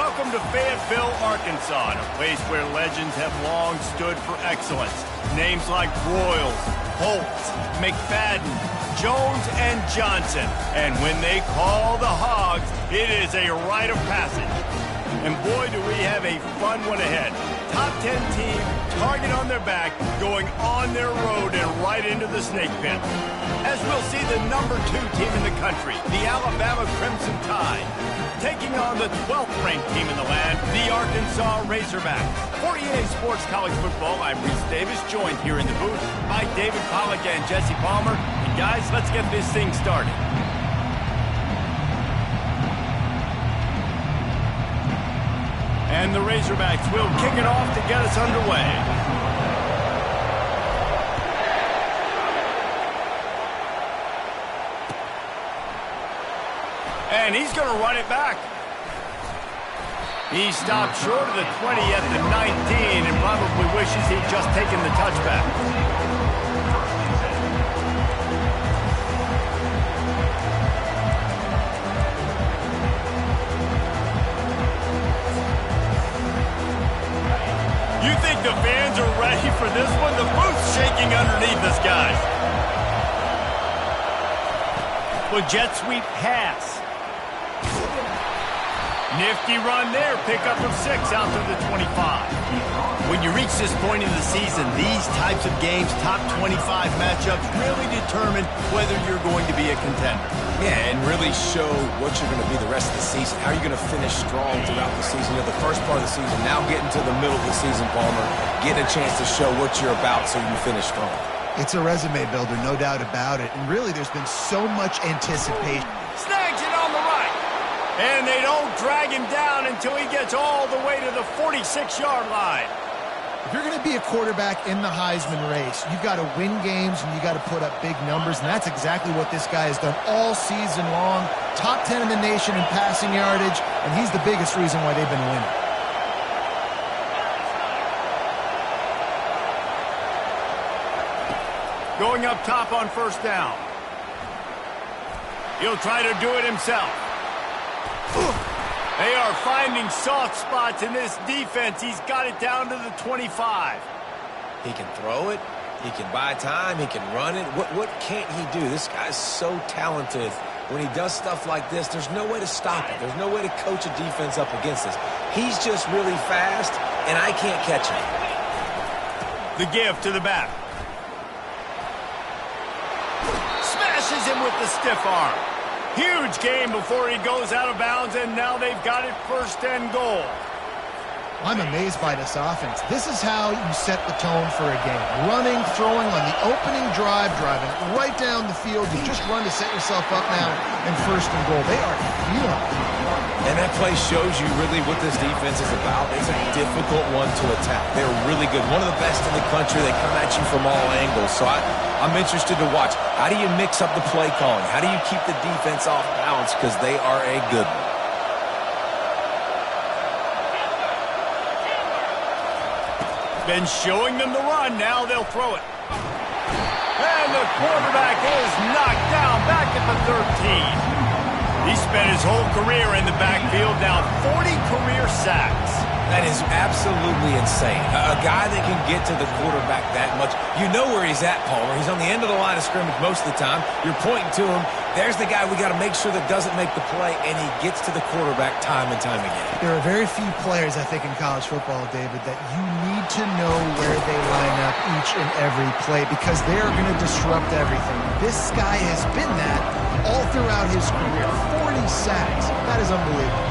Welcome to Fayetteville, Arkansas, a place where legends have long stood for excellence. Names like Broyles, Holtz, McFadden, Jones, and Johnson. And when they call the Hogs, it is a rite of passage. And boy, do we have a fun one ahead. Top 10 team, target on their back, going on their road and right into the snake pit. As we'll see the number 2 team in the country, the Alabama Crimson Tide, taking on the 12th ranked team in the land, the Arkansas Razorbacks. For EA Sports College Football, I'm Reese Davis, joined here in the booth by David Pollack and Jesse Palmer. And guys, let's get this thing started. And the Razorbacks will kick it off to get us underway. And he's going to run it back. He stopped short of the 20 at the 19 and probably wishes he'd just taken the touchback. You think the fans are ready for this one? The booth's shaking underneath us, guys. Well, jet sweep pass. Nifty run there, pickup of 6 out to the 25. When you reach this point in the season, these types of games, top 25 matchups, really determine whether you're going to be a contender. Yeah, and really show what you're going to be the rest of the season. How are you going to finish strong throughout the season? You know, the first part of the season, now getting to the middle of the season, Palmer, getting a chance to show what you're about so you can finish strong. It's a resume builder, no doubt about it. And really, there's been so much anticipation. Snags it on the right. And they don't drag him down until he gets all the way to the 46-yard line. If you're going to be a quarterback in the Heisman race, you've got to win games and you've got to put up big numbers, and that's exactly what this guy has done all season long. Top 10 in the nation in passing yardage, and he's the biggest reason why they've been winning. Going up top on first down. He'll try to do it himself. They are finding soft spots in this defense. He's got it down to the 25. He can throw it. He can buy time. He can run it. What can't he do? This guy's so talented. When he does stuff like this, there's no way to stop it. There's no way to coach a defense up against this. He's just really fast, and I can't catch him. The give to the back. Smashes him with the stiff arm. Huge game before he goes out of bounds, and now they've got it 1st and goal. I'm amazed by this offense. This is how you set the tone for a game. Running, throwing on the opening drive, driving right down the field. You just run to set yourself up now in 1st and goal. They are feeling it. And that play shows you really what this defense is about. It's a difficult one to attack. They're really good. One of the best in the country. They come at you from all angles. So I'm interested to watch. How do you mix up the play calling? How do you keep the defense off balance? Because they are a good one. Been showing them the run. Now they'll throw it. And the quarterback is knocked down back at the 13. He spent his whole career in the backfield, now 40 career sacks. That is absolutely insane. A guy that can get to the quarterback that much. You know where he's at, Palmer. He's on the end of the line of scrimmage most of the time. You're pointing to him. There's the guy we got to make sure that doesn't make the play, and he gets to the quarterback time and time again. There are very few players, I think, in college football, David, that you need to know where they line up each and every play because they are going to disrupt everything. This guy has been that all throughout his career. 40 sacks. That is unbelievable.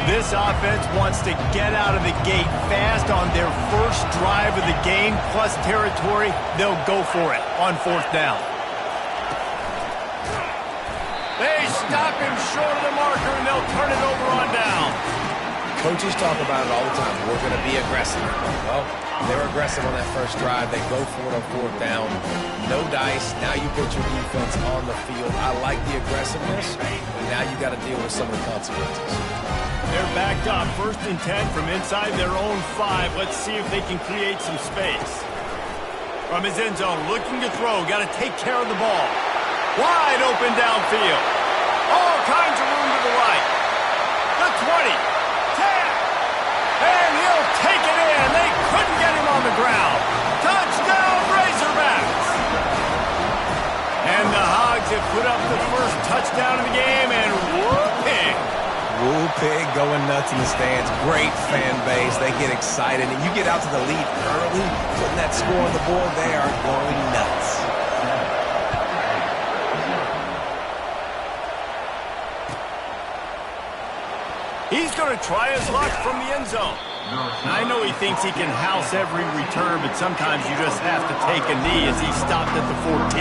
This offense wants to get out of the gate fast on their first drive of the game, plus territory. They'll go for it on 4th down. They stop him short of the marker, and they'll turn it over on down. Coaches talk about it all the time. We're going to be aggressive. Well, they were aggressive on that first drive. They go for it on fourth down. No dice. Now you put your defense on the field. I like the aggressiveness, but now you got to deal with some of the consequences. They're backed up. 1st and 10 from inside their own 5. Let's see if they can create some space. From his end zone, looking to throw. Got to take care of the ball. Wide open downfield. All kinds of room to the right. The 20. 10. And he'll take it in. They couldn't get him on the ground. Touchdown, Razorbacks. And the Hogs have put up the first touchdown of the game, and whooping. Woo Pig going nuts in the stands. Great fan base. They get excited. And you get out to the lead early, putting that score on the board, they are going nuts. He's going to try his luck from the end zone. I know he thinks he can house every return, but sometimes you just have to take a knee as he stopped at the 14.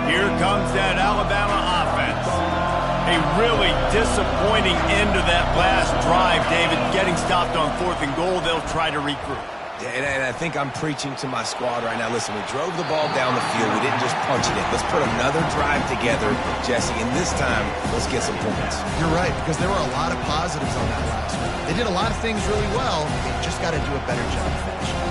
Here comes that Alabama offense. A really disappointing end to that last drive, David. Getting stopped on 4th and goal, they'll try to regroup. And I think I'm preaching to my squad right now. Listen, we drove the ball down the field. We didn't just punch it in. Let's put another drive together, Jesse, and this time, let's get some points. You're right, because there were a lot of positives on that last one. They did a lot of things really well. They just got to do a better job finishing.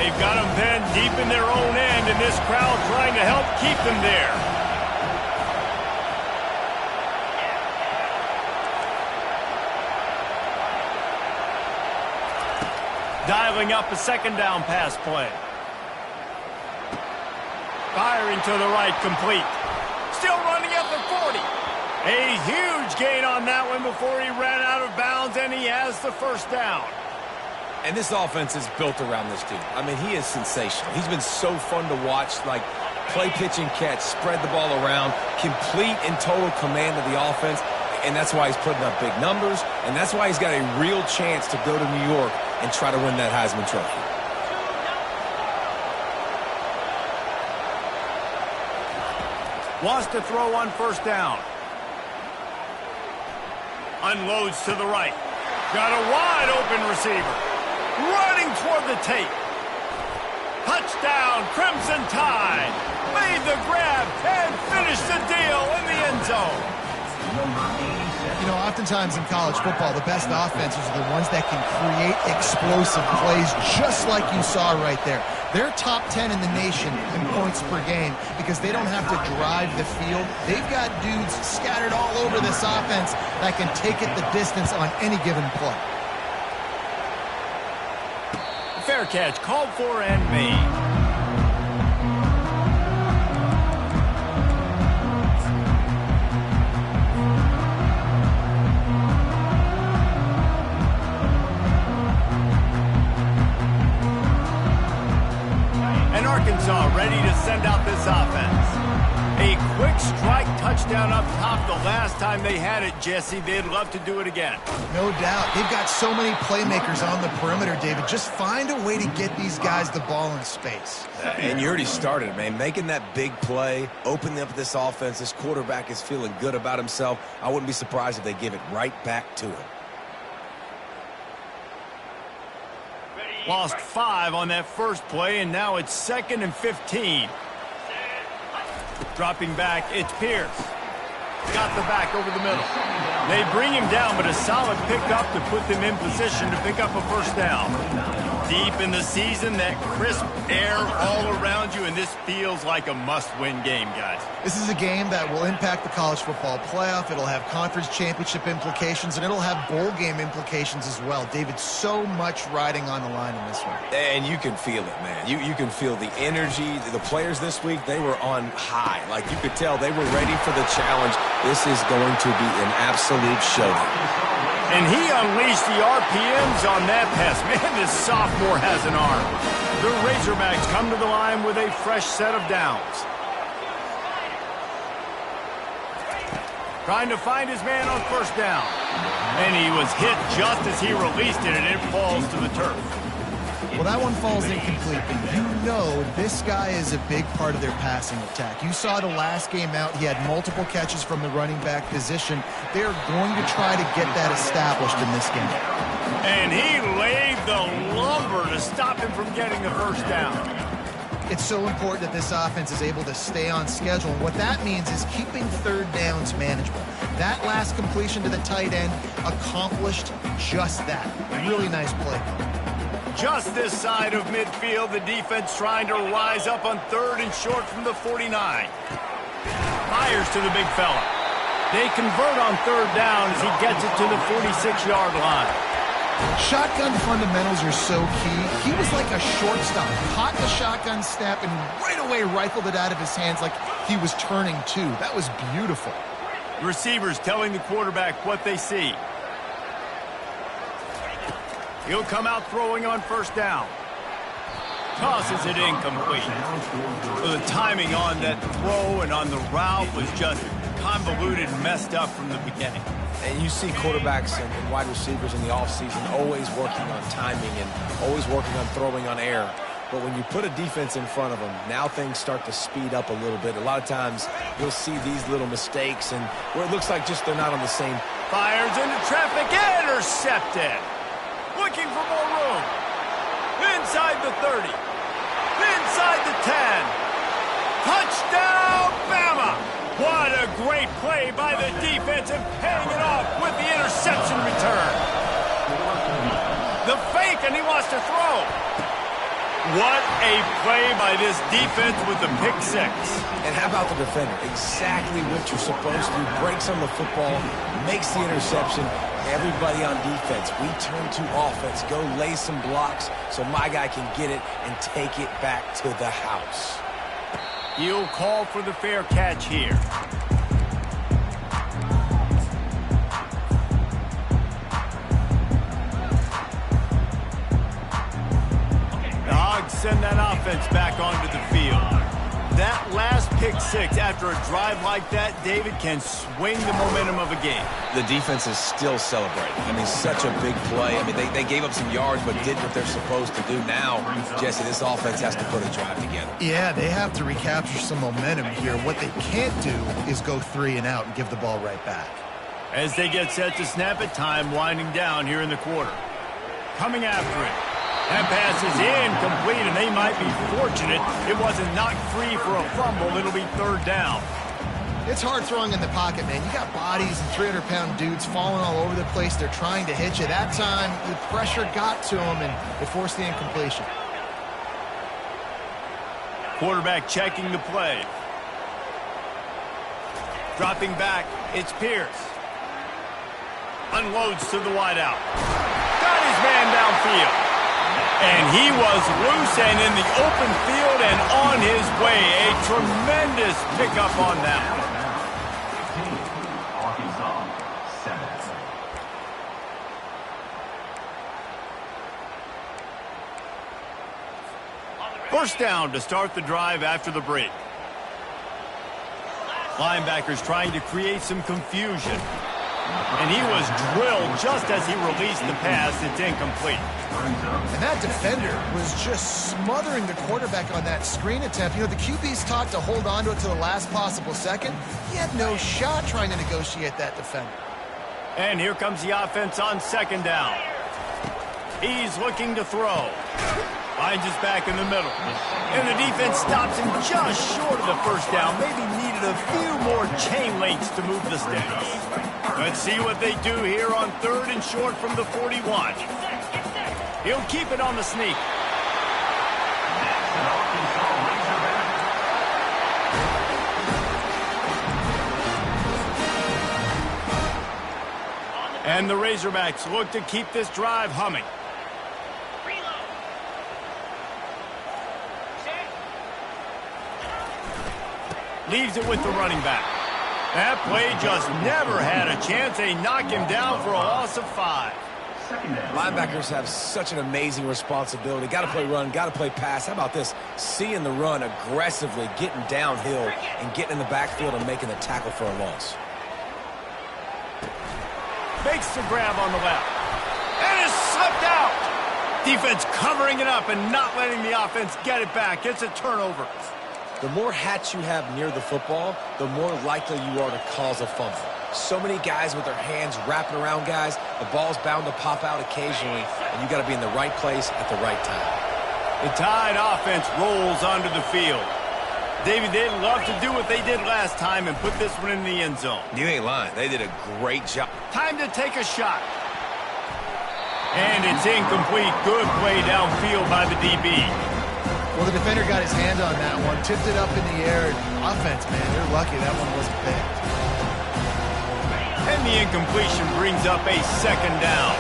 They've got them pinned deep in their own end, and this crowd trying to help keep them there. Dialing up a 2nd down pass play. Firing to the right, complete. Still running at the 40. A huge gain on that one before he ran out of bounds, and he has the 1st down. And this offense is built around this dude. I mean, he is sensational. He's been so fun to watch, like play, pitch, and catch, spread the ball around, complete and total command of the offense, and that's why he's putting up big numbers, and that's why he's got a real chance to go to New York and try to win that Heisman Trophy. Wants to throw on 1st down. Unloads to the right. Got a wide open receiver. Running toward the tape. Touchdown, Crimson Tide. Made the grab and finished the deal in the end zone. You know, oftentimes in college football, the best offenses are the ones that can create explosive plays, just like you saw right there. They're top 10 in the nation in points per game because they don't have to drive the field. They've got dudes scattered all over this offense that can take it the distance on any given play. Fair catch, called for and made. And Arkansas ready to send out this offense. A quick strike touchdown up top the last time they had it, Jesse. They'd love to do it again. No doubt. They've got so many playmakers on the perimeter, David. Just find a way to get these guys the ball in space. And you already started, man. Making that big play, opening up this offense. This quarterback is feeling good about himself. I wouldn't be surprised if they give it right back to him. Lost 5 on that first play, and now it's 2nd and 15. Dropping back, it's Pierce. Got the back over the middle. They bring him down, but a solid pickup to put them in position to pick up a 1st down. Deep in the season, that crisp air all around you, and this feels like a must-win game, guys. This is a game that will impact the college football playoff. It'll have conference championship implications, and it'll have bowl game implications as well. David, so much riding on the line in this one. And you can feel it, man. You can feel the energy. The players this week, they were on high. Like, you could tell they were ready for the challenge. This is going to be an absolute showdown. And he unleashed the RPMs on that pass. Man, this sophomore has an arm. The Razorbacks come to the line with a fresh set of downs. Trying to find his man on 1st down. And he was hit just as he released it, and it falls to the turf. Well, that one falls incomplete, but you know this guy is a big part of their passing attack. You saw the last game out, he had multiple catches from the running back position. They're going to try to get that established in this game. And he laid the lumber to stop him from getting the first down. It's so important that this offense is able to stay on schedule. And what that means is keeping third downs manageable. That last completion to the tight end accomplished just that. Really nice play. Just this side of midfield, the defense trying to rise up on 3rd and short from the 49. Fires to the big fella. They convert on 3rd down as he gets it to the 46-yard line. Shotgun fundamentals are so key. He was like a shortstop. Caught the shotgun snap and right away rifled it out of his hands like he was turning two. That was beautiful. The receivers telling the quarterback what they see. He'll come out throwing on 1st down. Tosses it incomplete. So the timing on that throw and on the route was just convoluted and messed up from the beginning. And you see quarterbacks and wide receivers in the offseason always working on timing and always working on throwing on air. But when you put a defense in front of them, now things start to speed up a little bit. A lot of times you'll see these little mistakes and where it looks like just they're not on the same. Fires into traffic, intercepted. Looking for more room. Inside the 30. Inside the 10. Touchdown, Bama! What a great play by the defense and paying it off with the interception return. The fake, and he wants to throw. What a play by this defense with the pick 6. And how about the defender? Exactly what you're supposed to do. Breaks on the football, makes the interception. Everybody on defense, we turn to offense. Go lay some blocks so my guy can get it and take it back to the house. He'll call for the fair catch here. The Hogs send that offense back onto the field. That last pick 6 after a drive like that, David, can swing the momentum of a game. The defense is still celebrating. I mean, such a big play. I mean, they gave up some yards but did what they're supposed to do. Now, Jesse, this offense has to put a drive together. Yeah, they have to recapture some momentum here. What they can't do is go 3 and out and give the ball right back. As they get set to snap it, time winding down here in the quarter. Coming after it. That pass is incomplete, and they might be fortunate it wasn't knocked free for a fumble. It'll be 3rd down. It's hard throwing in the pocket, man. You got bodies and 300-pound dudes falling all over the place. They're trying to hit you. That time, the pressure got to them, and it forced the incompletion. Quarterback checking the play. Dropping back, it's Pierce. Unloads to the wideout. Got his man downfield. And he was loose and in the open field and on his way. A tremendous pickup on that one. 1st down to start the drive after the break. Linebackers trying to create some confusion. And he was drilled just as he released the pass. It's incomplete. And that defender was just smothering the quarterback on that screen attempt. You know, the QB's taught to hold on to it to the last possible second. He had no shot trying to negotiate that defender. And here comes the offense on 2nd down. He's looking to throw. Finds his back in the middle. And the defense stops him just short of the 1st down. Maybe needed a few more chain links to move the sticks. Let's see what they do here on 3rd and short from the 41. He'll keep it on the sneak. And the Razorbacks look to keep this drive humming. Leaves it with the running back. That play just never had a chance. They knock him down for a loss of 5. Linebackers have such an amazing responsibility. Got to play run, got to play pass. How about this? Seeing the run aggressively, getting downhill, and getting in the backfield and making the tackle for a loss. makes the grab on the left. And it's slipped out. Defense covering it up and not letting the offense get it back. It's a turnover. The more hats you have near the football, the more likely you are to cause a fumble. So many guys with their hands wrapping around guys, the ball's bound to pop out occasionally, and you got to be in the right place at the right time. The Tide offense rolls onto the field. David, they'd love to do what they did last time and put this one in the end zone. You ain't lying. They did a great job. Time to take a shot. And it's incomplete. Good play downfield by the DB. Well, the defender got his hand on that one, tipped it up in the air. Offense, man, they're lucky that one wasn't picked. And the incompletion brings up a second down.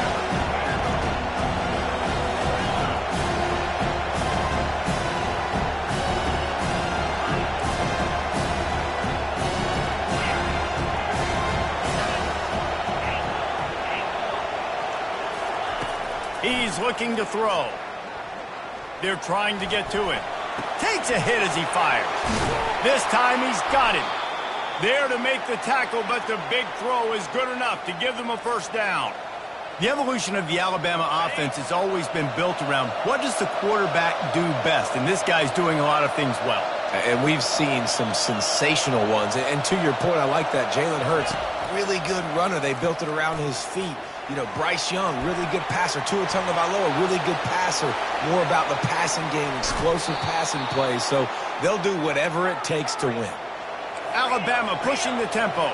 He's looking to throw. They're trying to get to him. Takes a hit as he fires. This time he's got it. There to make the tackle, but the big throw is good enough to give them a first down. The evolution of the Alabama offense has always been built around what does the quarterback do best, and this guy's doing a lot of things well. And we've seen some sensational ones. And to your point, I like that. Jalen Hurts, really good runner. They built it around his feet. You know, Bryce Young, really good passer. Tua Tagovailoa, really good passer. More about the passing game, explosive passing plays. So they'll do whatever it takes to win. Alabama pushing the tempo.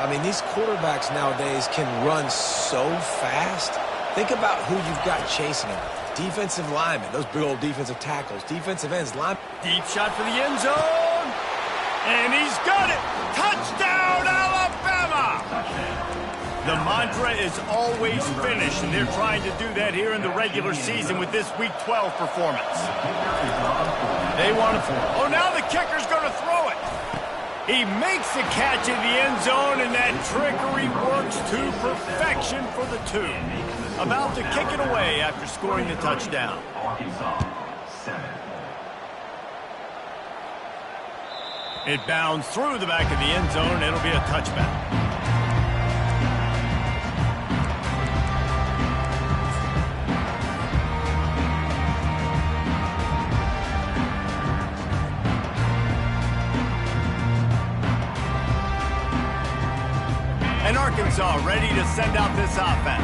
I mean, these quarterbacks nowadays can run so fast. Think about who you've got chasing them. Defensive linemen, those big old defensive tackles. Defensive ends, line. Deep shot for the end zone. And he's got it. Touchdown, Alabama! The mantra is always finish, and they're trying to do that here in the regular season with this Week 12 performance. They want to throw. Oh, now the kicker's going to throw it. He makes the catch in the end zone, and that trickery works to perfection for the two. About to kick it away after scoring the touchdown. It bounds through the back of the end zone. It'll be a touchback. And Arkansas ready to send out this offense.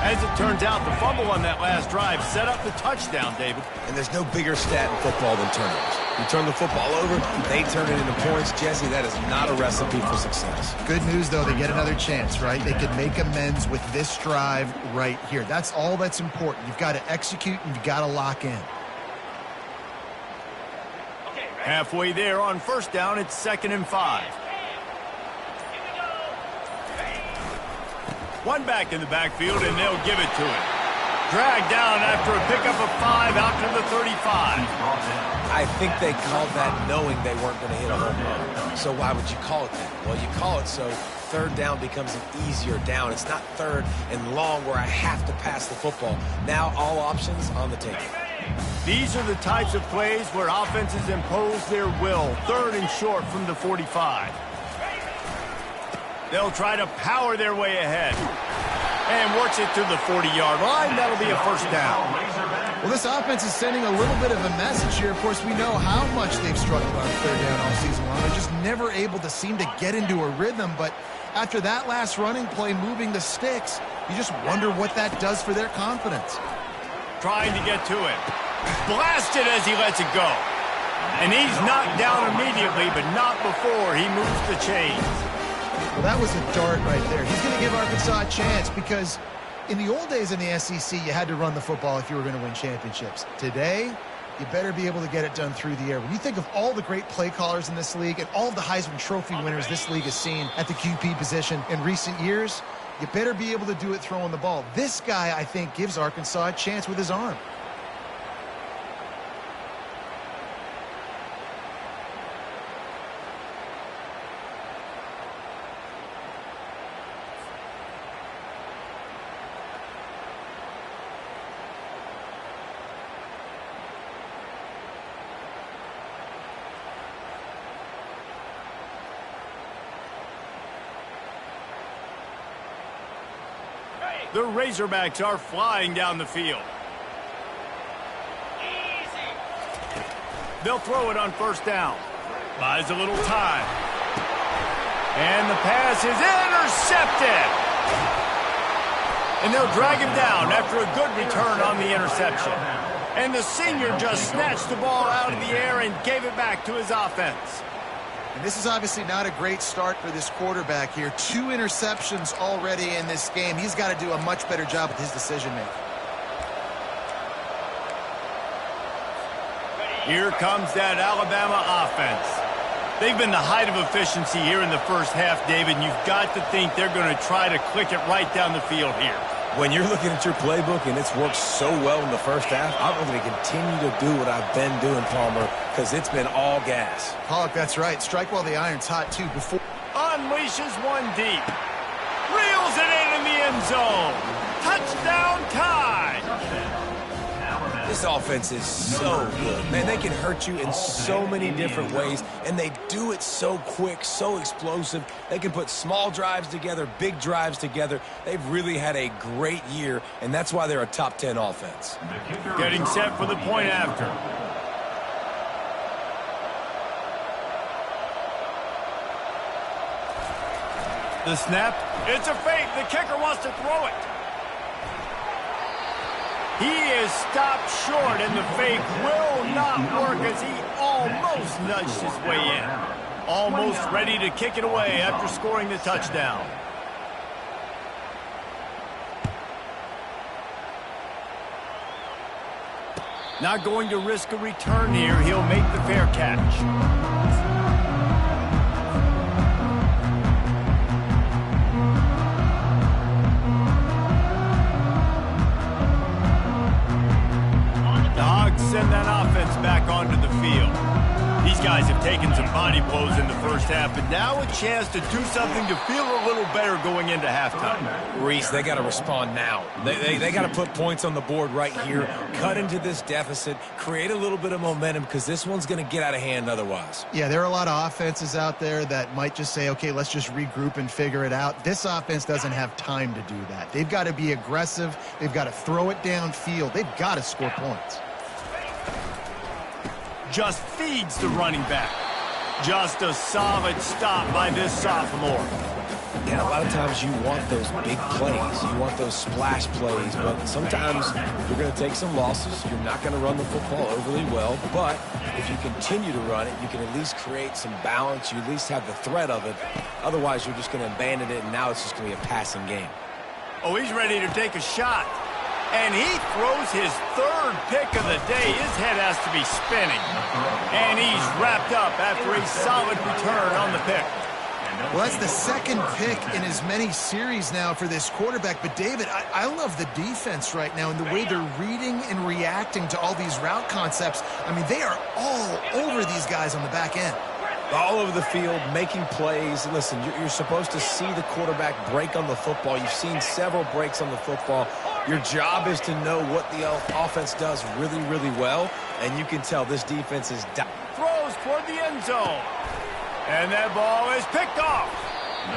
As it turns out, the fumble on that last drive set up the touchdown, David. And there's no bigger stat in football than turnovers. You turn the football over, they turn it into points. Jesse, that is not a recipe for success. Good news, though, they get another chance, right? They can make amends with this drive right here. That's all that's important. You've got to execute and you've got to lock in. Halfway there on first down, it's 2nd and 5. One back in the backfield, and they'll give it to him. Dragged down after a pickup of 5 out to the 35. I think they called that knowing they weren't going to hit a home run. So why would you call it that? Well, you call it so third down becomes an easier down. It's not third and long where I have to pass the football. Now all options on the table. These are the types of plays where offenses impose their will. 3rd and short from the 45. They'll try to power their way ahead. And works it to the 40-yard line. That'll be a first down. Well, this offense is sending a little bit of a message here. Of course, we know how much they've struggled on 3rd down all season long. They're just never able to seem to get into a rhythm. But after that last running play, moving the sticks, you just wonder what that does for their confidence. Trying to get to it. Blasted as he lets it go. And he's knocked down immediately, but not before he moves the chains. Well, that was a dart right there. He's going to give Arkansas a chance because in the old days in the SEC, you had to run the football if you were going to win championships. Today, you better be able to get it done through the air. When you think of all the great play callers in this league and all of the Heisman Trophy winners this league has seen at the QB position in recent years, you better be able to do it throwing the ball. This guy, I think, gives Arkansas a chance with his arm. The Razorbacks are flying down the field. They'll throw it on first down. Buys a little time. And the pass is intercepted. And they'll drag him down after a good return on the interception. And the senior just snatched the ball out of the air and gave it back to his offense. And this is obviously not a great start for this quarterback here. 2 interceptions already in this game. He's got to do a much better job with his decision-making. Here comes that Alabama offense. They've been the height of efficiency here in the first half, David, and you've got to think they're going to try to click it right down the field here. When you're looking at your playbook and it's worked so well in the first half, I'm going to continue to do what I've been doing, Palmer, because it's been all gas. Pollock, that's right. Strike while the iron's hot, too. Before unleashes one deep. Reels it in the end zone. Touchdown, Tide. This offense is so good. Man, they can hurt you in so many different ways, and they do it so quick, so explosive. They can put small drives together, big drives together. They've really had a great year, and that's why they're a top 10 offense. Getting set for the point after. The snap, it's a fake. The kicker wants to throw it. He is stopped short, and the fake will not work as he almost nudged his way in. Almost ready to kick it away after scoring the touchdown. Not going to risk a return here. He'll make the fair catch. Send that offense back onto the field. These guys have taken some body blows in the first half, but now a chance to do something to feel a little better going into halftime. Reese, they got to respond now. They got to put points on the board right here, cut into this deficit, create a little bit of momentum, because this one's going to get out of hand otherwise. Yeah, there are a lot of offenses out there that might just say, okay, let's just regroup and figure it out. This offense doesn't have time to do that. They've got to be aggressive. They've got to throw it downfield. They've got to score points. Just feeds the running back. Just a solid stop by this sophomore. Yeah, a lot of times you want those big plays. You want those splash plays, but sometimes you're going to take some losses. You're not going to run the football overly well, but if you continue to run it, you can at least create some balance. You at least have the threat of it. Otherwise, you're just going to abandon it, and now it's just going to be a passing game. Oh, he's ready to take a shot. And he throws his third pick of the day. His head has to be spinning. And he's wrapped up after a solid return on the pick. Well, that's the second pick in as many series now for this quarterback. But, David, I love the defense right now and the way they're reading and reacting to all these route concepts. I mean, they are all over these guys on the back end. All over the field, making plays. Listen, you're supposed to see the quarterback break on the football. You've seen several breaks on the football. Your job is to know what the offense does really, really well, and you can tell this defense is down. Throws toward the end zone. And that ball is picked off.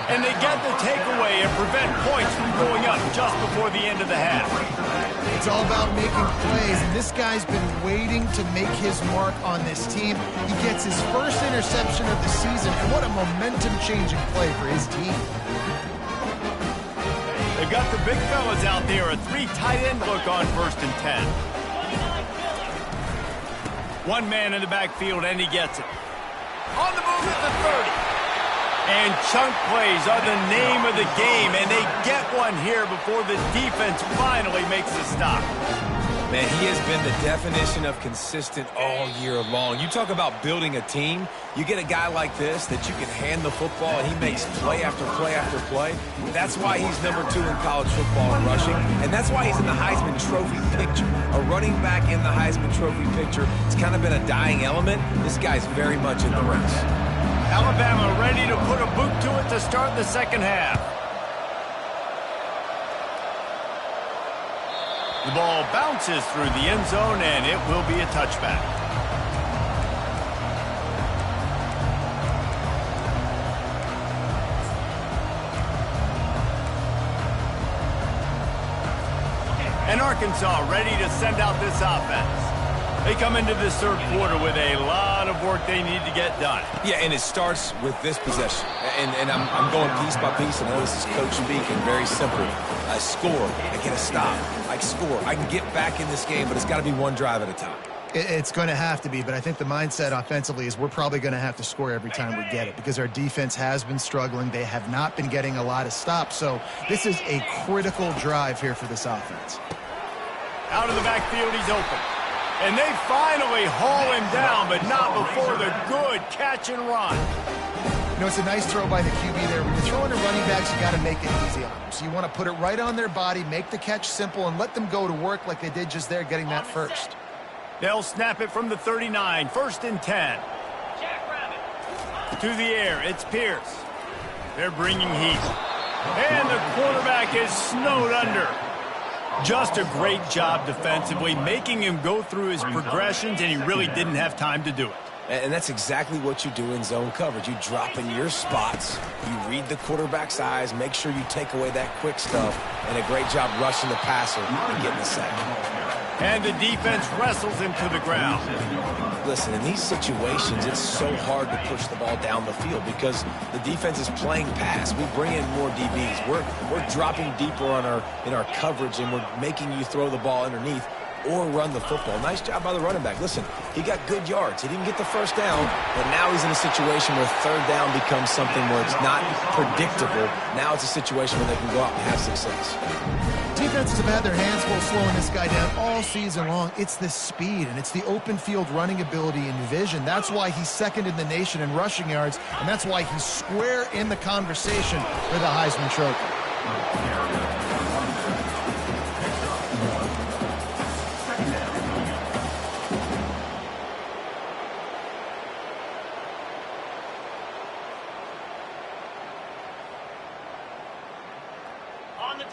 And they get the takeaway and prevent points from going up just before the end of the half. It's all about making plays, and this guy's been waiting to make his mark on this team. He gets his first interception of the season, and what a momentum-changing play for his team. They've got the big fellas out there, a 3 tight end look on 1st and 10. One man in the backfield, and he gets it. On the move at the 30. And chunk plays are the name of the game, and they get one here before the defense finally makes a stop. Man, he has been the definition of consistent all year long. You talk about building a team, you get a guy like this that you can hand the football, and he makes play after play after play. That's why he's number 2 in college football in rushing, and that's why he's in the Heisman Trophy picture. A running back in the Heisman Trophy picture. It's kind of been a dying element. This guy's very much in the race. Alabama ready to put a boot to it to start the second half. The ball bounces through the end zone, and it will be a touchback. Arkansas ready to send out this offense. They come into this third quarter with a lot of work they need to get done. Yeah, and it starts with this possession. And I'm going piece by piece. I know this is coach speaking, very simple. I score, I get a stop, I score. I can get back in this game, but it's got to be one drive at a time. It's going to have to be, but I think the mindset offensively is we're probably going to have to score every time we get it because our defense has been struggling. They have not been getting a lot of stops, so this is a critical drive here for this offense. Out of the backfield, he's open. And they finally haul him down, but not before the good catch and run. You know, it's a nice throw by the QB there. When you're throwing to running backs, you got to make it easy on them. So you want to put it right on their body, make the catch simple, and let them go to work like they did just there, getting that first. They'll snap it from the 39, 1st and 10. To the air, it's Pierce. They're bringing heat. And the quarterback is snowed under. Just a great job defensively, making him go through his progressions, and he really didn't have time to do it. And that's exactly what you do in zone coverage. You drop in your spots, you read the quarterback's eyes, make sure you take away that quick stuff, and a great job rushing the passer and getting the sack. And the defense wrestles him to the ground. Listen, in these situations, it's so hard to push the ball down the field because the defense is playing pass. We bring in more DBs. We're dropping deeper in our coverage, and we're making you throw the ball underneath or run the football. Nice job by the running back. Listen, he got good yards. He didn't get the first down, but now he's in a situation where third down becomes something where it's not predictable. Now it's a situation where they can go out and have success. Defenses have had their hands full slowing this guy down all season long. It's the speed, and it's the open field running ability and vision. That's why he's second in the nation in rushing yards, and that's why he's square in the conversation for the Heisman Trophy.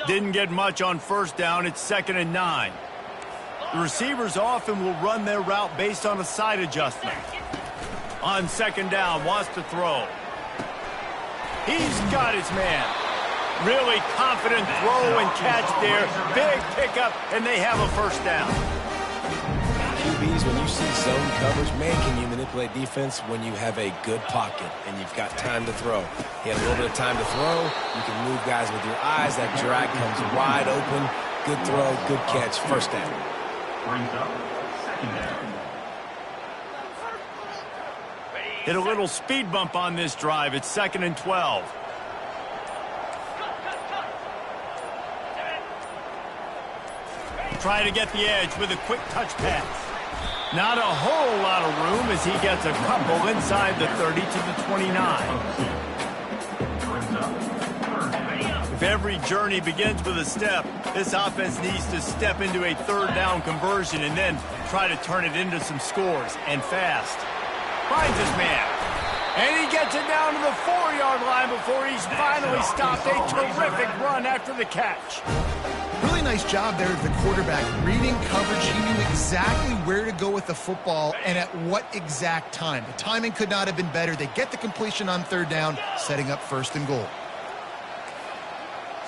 Didn't get much on first down. It's 2nd and 9. The receivers often will run their route based on a side adjustment. On 2nd down, wants to throw. He's got his man. Really confident throw and catch there. Big pickup, and they have a first down. QBs, when you see zone coverage, man, can you manipulate defense when you have a good pocket and you've got time to throw. He had a little bit of time to throw. You can move guys with your eyes. That drag comes wide open. Good throw, good catch, first down. Hit a little speed bump on this drive. It's 2nd and 12. Try to get the edge with a quick touch pass. Not a whole lot of room as he gets a couple inside the 30 to the 29. If every journey begins with a step, this offense needs to step into a third down conversion and then try to turn it into some scores, and fast. Finds his man. And he gets it down to the 4-yard line before he's finally stopped. A terrific run after the catch. Really nice job there of the quarterback. Reading coverage, he knew exactly where to go with the football and at what exact time. The timing could not have been better. They get the completion on third down, setting up 1st and goal.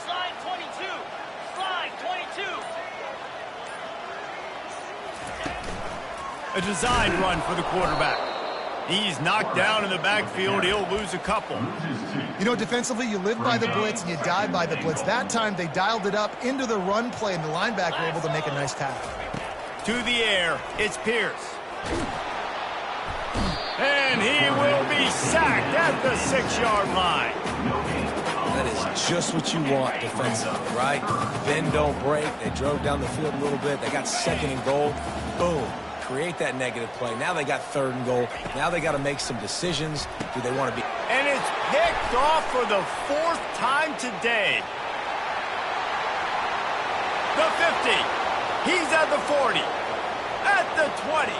Slide 22. Slide 22. A designed run for the quarterback. He's knocked down in the backfield. He'll lose a couple. You know, defensively, you live by the blitz and you die by the blitz. That time, they dialed it up into the run play, and the linebacker able to make a nice tackle. To the air, it's Pierce. And he will be sacked at the 6-yard line. That is just what you want defensively, right? Bend, don't break. They drove down the field a little bit. They got 2nd and goal. Boom. Create that negative play. Now they got 3rd and goal. Now they got to make some decisions. Do they want to be... And it's picked off for the 4th time today. The 50. He's at the 40. At the 20.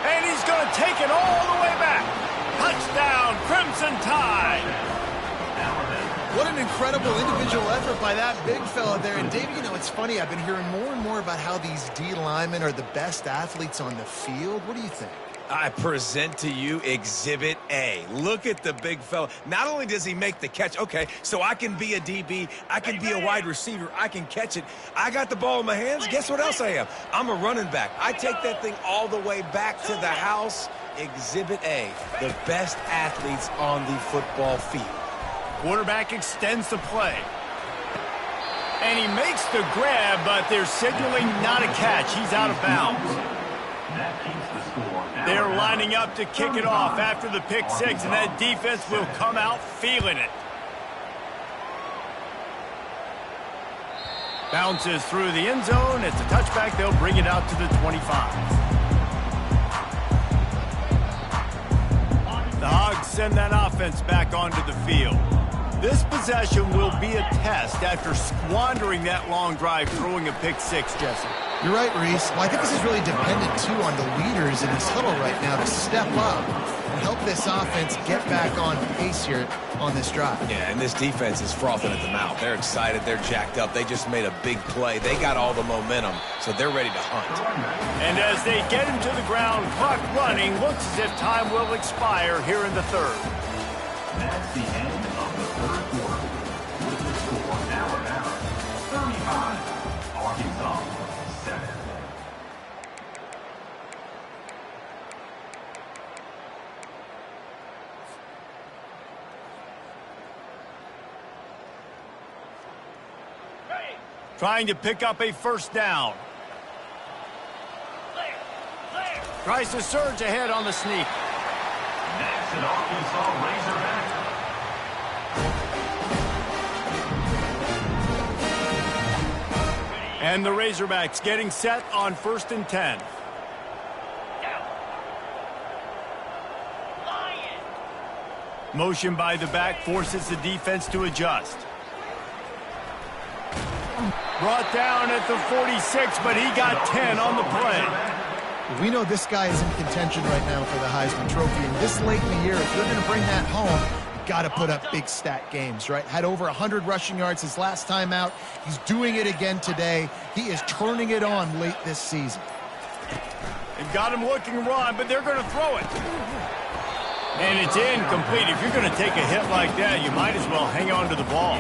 And he's going to take it all the way back. Touchdown, Crimson Tide. What an incredible individual effort by that big fella there. And, Dave, you know, it's funny. I've been hearing more and more about how these D linemen are the best athletes on the field. What do you think? I present to you Exhibit A. Look at the big fella. Not only does he make the catch, okay, so I can be a DB, I can be a wide receiver, I can catch it. I got the ball in my hands. Guess what else I am? I'm a running back. I take that thing all the way back to the house. Exhibit A, the best athletes on the football field. Quarterback extends the play. And he makes the grab, but they're signaling not a catch. He's out of bounds. They're lining up to kick it off after the pick six, and that defense will come out feeling it. Bounces through the end zone. It's a touchback. They'll bring it out to the 25. The Hogs send that offense back onto the field. This possession will be a test after squandering that long drive throwing a pick six, Jesse. You're right, Reese. Well, I think this is really dependent, too, on the leaders in this huddle right now to step up and help this offense get back on pace here on this drive. Yeah, and this defense is frothing at the mouth. They're excited. They're jacked up. They just made a big play. They got all the momentum, so they're ready to hunt. And as they get him to the ground, clock running, looks as if time will expire here in the third. That's the end of the third quarter. With the score now 35, Arkansas 7. Trying to pick up a first down. Tries to surge ahead on the sneak. That's an Arkansas Razorback. And the Razorbacks getting set on 1st and 10. Motion by the back forces the defense to adjust. Brought down at the 46, but he got 10 on the play. We know this guy is in contention right now for the Heisman Trophy. And this late in the year, if you're going to bring that home, you've got to put up big stat games, right? Had over 100 rushing yards his last time out. He's doing it again today. He is turning it on late this season. They've got him looking run, but they're going to throw it. And it's incomplete. If you're going to take a hit like that, you might as well hang on to the ball.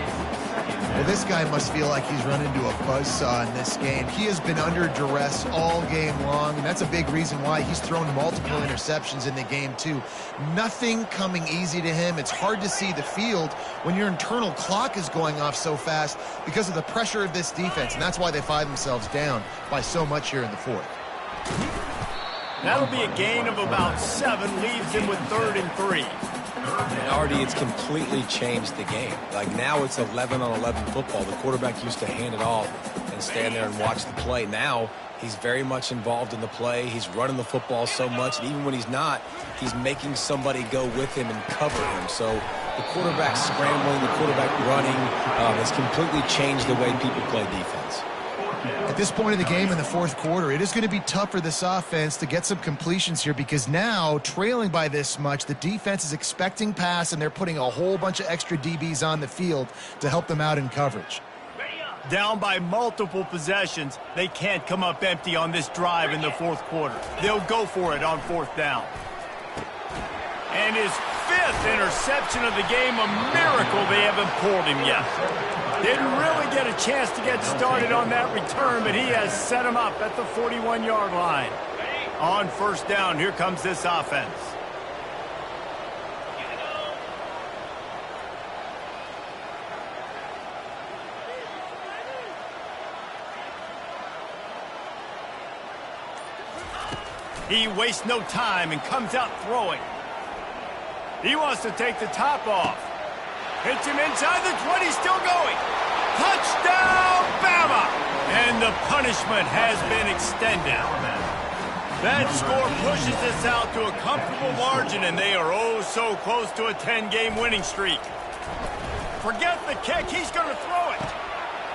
Well, this guy must feel like he's run into a buzzsaw in this game. He has been under duress all game long, and that's a big reason why he's thrown multiple interceptions in the game, too. Nothing coming easy to him. It's hard to see the field when your internal clock is going off so fast because of the pressure of this defense, and that's why they find themselves down by so much here in the fourth. That'll be a gain of about 7, leaves him with 3rd and 3. And already it's completely changed the game. Like now it's 11-on-11 football. The quarterback used to hand it off and stand there and watch the play. Now he's very much involved in the play. He's running the football so much, and even when he's not, he's making somebody go with him and cover him. So the quarterback scrambling, the quarterback running has completely changed the way people play defense. At this point of the game in the fourth quarter, it is going to be tough for this offense to get some completions here because now, trailing by this much, the defense is expecting pass, and they're putting a whole bunch of extra DBs on the field to help them out in coverage. Down by multiple possessions, they can't come up empty on this drive in the fourth quarter. They'll go for it on 4th down. And his 5th interception of the game, a miracle they haven't pulled him yet. Didn't really get a chance to get started on that return, but he has set him up at the 41-yard line. On 1st down, here comes this offense. He wastes no time and comes out throwing. He wants to take the top off. Hits him inside the 20, still going. Touchdown, Bama! And the punishment has been extended. That score pushes this out to a comfortable margin, and they are oh so close to a 10-game winning streak. Forget the kick, he's going to throw it.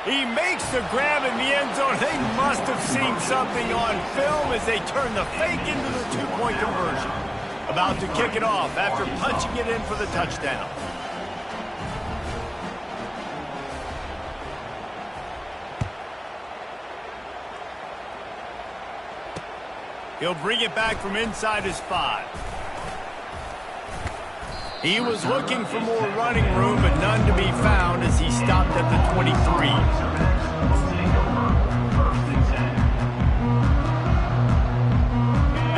He makes the grab in the end zone. They must have seen something on film as they turn the fake into the 2-point conversion. About to kick it off after punching it in for the touchdown. He'll bring it back from inside his 5. He was looking for more running room, but none to be found as he stopped at the 23.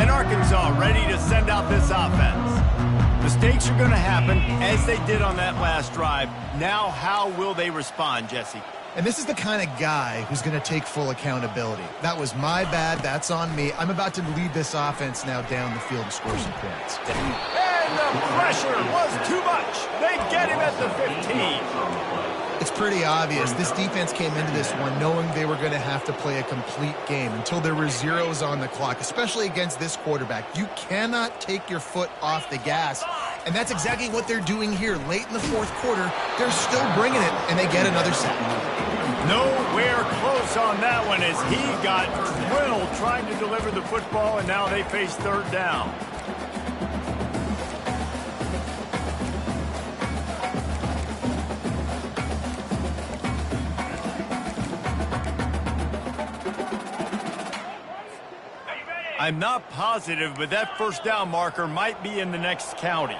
And Arkansas ready to send out this offense. Mistakes are going to happen, as they did on that last drive. Now, how will they respond, Jesse? And this is the kind of guy who's going to take full accountability. That was my bad. That's on me. I'm about to lead this offense now down the field and score some points. And the pressure was too much. They get him at the 15. It's pretty obvious. This defense came into this one knowing they were going to have to play a complete game until there were zeros on the clock, especially against this quarterback. You cannot take your foot off the gas. And that's exactly what they're doing here. Late in the fourth quarter, they're still bringing it, and they get another sack. Nowhere close on that one as he got drilled trying to deliver the football, and now they face third down. I'm not positive, but that first down marker might be in the next county.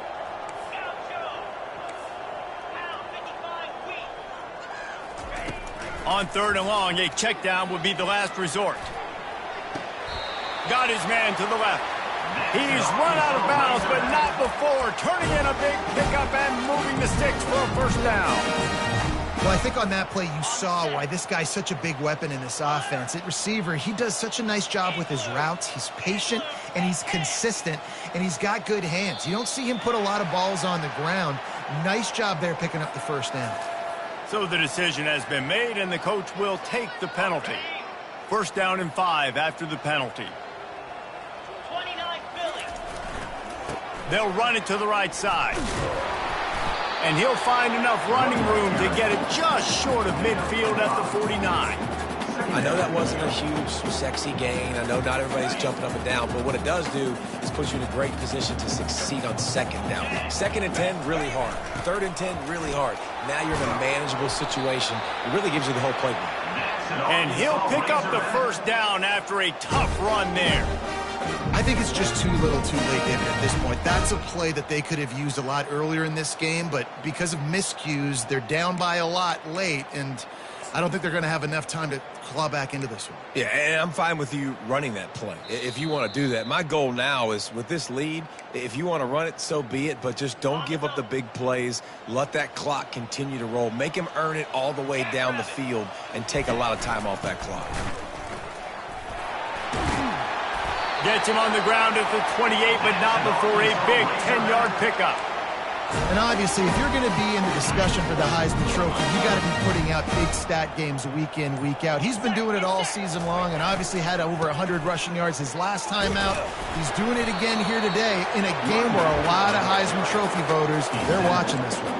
On third and long, a check down would be the last resort. Got his man to the left. He's run out of bounds, but not before turning in a big pickup and moving the sticks for a first down. Well, I think on that play you saw why this guy's such a big weapon in this offense. At receiver, he does such a nice job with his routes. He's patient, and he's consistent, and he's got good hands. You don't see him put a lot of balls on the ground. Nice job there picking up the first down. So the decision has been made, and the coach will take the penalty. First down and 5 after the penalty. 29 Philly. They'll run it to the right side. And he'll find enough running room to get it just short of midfield at the 49. I know that wasn't a huge, sexy gain. I know not everybody's jumping up and down, but what it does do is put you in a great position to succeed on second down. Second and 10, really hard. Third and 10, really hard. Now you're in a manageable situation. It really gives you the whole playbook. And he'll pick up the first down after a tough run there. I think it's just too little too late, David, at this point. That's a play that they could have used a lot earlier in this game, but because of miscues, they're down by a lot late, and I don't think they're going to have enough time to claw back into this one. Yeah, and I'm fine with you running that play if you want to do that. My goal now is with this lead, if you want to run it, so be it, but just don't give up the big plays. Let that clock continue to roll. Make him earn it all the way down the field and take a lot of time off that clock. Gets him on the ground at the 28, but not before a big 10-yard pickup. And obviously, if you're going to be in the discussion for the Heisman Trophy, you got to be putting out big stat games week in, week out. He's been doing it all season long and obviously had over 100 rushing yards his last time out. He's doing it again here today in a game where a lot of Heisman Trophy voters, they're watching this one.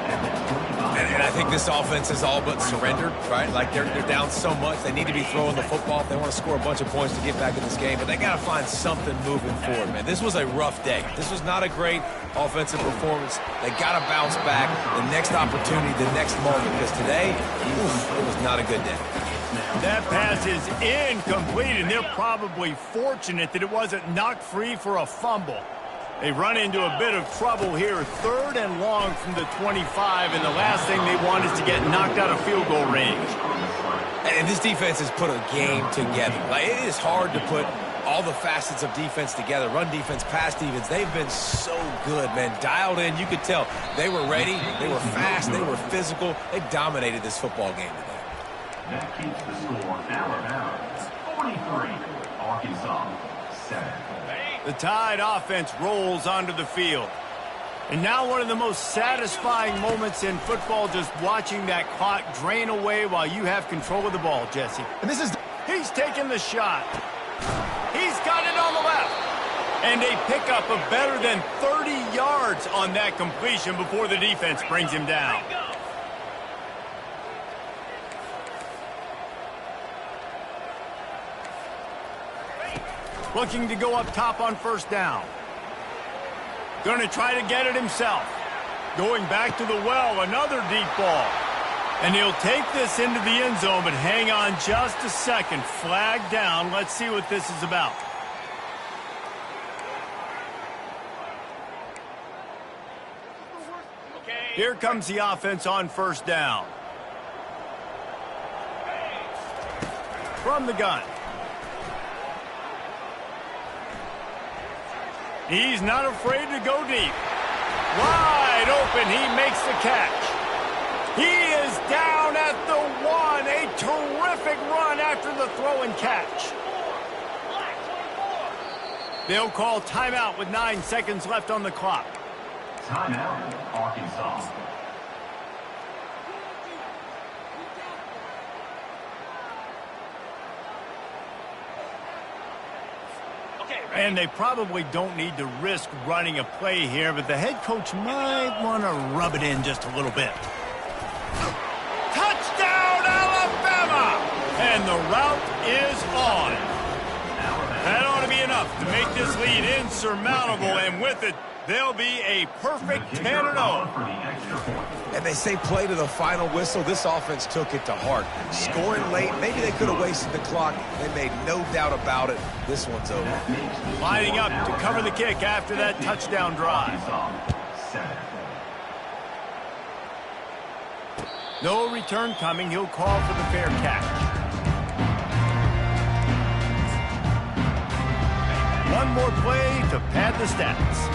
And I think this offense is all but surrendered, right? Like they're down so much. They need to be throwing the football if they want to score a bunch of points to get back in this game. But they got to find something moving forward, man. This was a rough day. This was not a great offensive performance. They got to bounce back. The next opportunity, the next moment. Because today, it was not a good day. That pass is incomplete, and they're probably fortunate that it wasn't knocked free for a fumble. They run into a bit of trouble here, third and long from the 25, and the last thing they want is to get knocked out of field goal range. And this defense has put a game together. Like, it is hard to put all the facets of defense together. Run defense, pass defense. They've been so good, man. Dialed in. You could tell they were ready. They were fast. They were physical. They dominated this football game today. That keeps the score Alabama 43, Arkansas 7. The Tide offense rolls onto the field. And now one of the most satisfying moments in football, just watching that clock drain away while you have control of the ball, Jesse. And this is... He's taking the shot. He's got it on the left. And a pickup of better than 30 yards on that completion before the defense brings him down. Looking to go up top on first down. Going to try to get it himself. Going back to the well, another deep ball. And he'll take this into the end zone, but hang on just a second. Flag down. Let's see what this is about. Here comes the offense on first down. From the gun. He's not afraid to go deep. Wide open, he makes the catch. He is down at the 1. A terrific run after the throw and catch. They'll call timeout with 9 seconds left on the clock. Timeout, Arkansas. And they probably don't need to risk running a play here, but the head coach might want to rub it in just a little bit. Touchdown, Alabama! And the route is on. That ought to be enough to make this lead insurmountable, and with it, they'll be a perfect 10-0. And they say play to the final whistle. This offense took it to heart. Scoring late, maybe they could have wasted the clock. They made no doubt about it. This one's over. Lining up to cover the kick after that touchdown drive. No return coming. He'll call for the fair catch. One more play to pad the stats.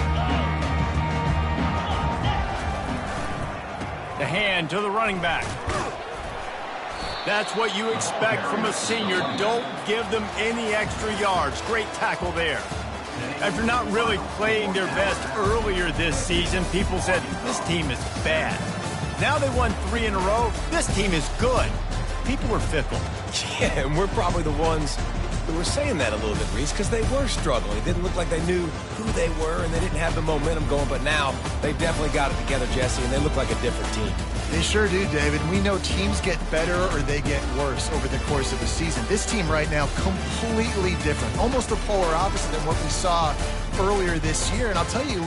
The hand to the running back. That's what you expect from a senior. Don't give them any extra yards. Great tackle there. After not really playing their best earlier this season, people said, this team is bad. Now they won 3 in a row. This team is good. People were fickle. Yeah, and we're probably the ones who were saying that a little bit, Reese, because they were struggling. It didn't look like they knew who they were, and they didn't have the momentum going. But now they definitely got it together, Jesse, and they look like a different team. They sure do, David. We know teams get better or they get worse over the course of a season. This team right now, completely different. Almost the polar opposite than what we saw earlier this year. And I'll tell you,